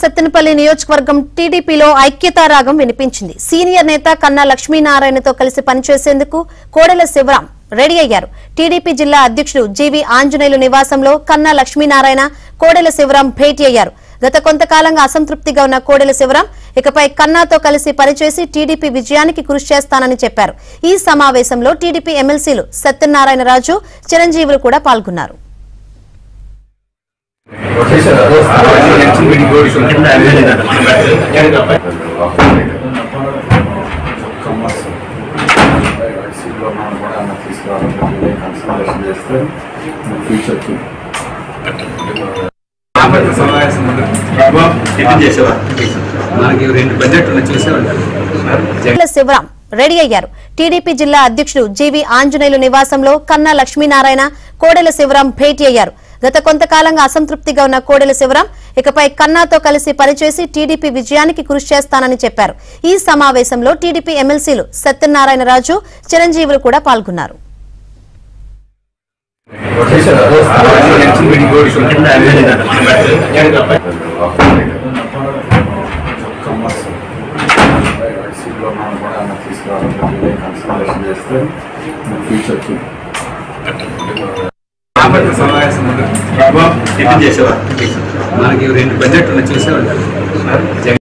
సత్తెనపల్లి నియోజకవర్గం టీడీపీలో ఐక్యతా రాగం వినిపించింది. సీనియర్ నేత కన్నా లక్ష్మీనారాయణతో కలిసి పనిచేసేందుకు కోడెల శివరాం రెడీ అయ్యారు. టీడీపీ జిల్లా అధ్యక్షుడు జీవి ఆంజనేయులు నివాసంలో కన్నా లక్ష్మీనారాయణ, కోడెల శివరాం భేటీ అయ్యారు. గత కొంతకాలంగా అసంతృప్తిగా ఉన్న కోడెల శివరాం ఇకపై కన్నాతో కలిసి పనిచేసి టీడీపీ విజయానికి కృషి చేస్తానని చెప్పారు. ఈ సమావేశంలో టీడీపీ ఎమ్మెల్సీలు సత్యనారాయణ రాజు, చిరంజీవులు కూడా పాల్గొన్నారు. శివరాం రెడీ అయ్యారు. టీడీపీ జిల్లా అధ్యక్షుడు జీవి ఆంజనేయులు నివాసంలో కన్నా లక్ష్మీనారాయణ, కోడెల శివరాం భేటీ అయ్యారు. గత కొంతకాలంగా అసంతృప్తిగా ఉన్న కోడెల శివరాం ఇకపై కన్నాతో కలిసి పనిచేసి టీడీపీ విజయానికి కృషి చేస్తానని చెప్పారు. ఈ సమావేశంలో టీడీపీ ఎమ్మెల్సీలు సత్యనారాయణ రాజు, చిరంజీవులు కూడా పాల్గొన్నారు. మనకి 2 బడ్జెట్ చూసేవాళ్ళు.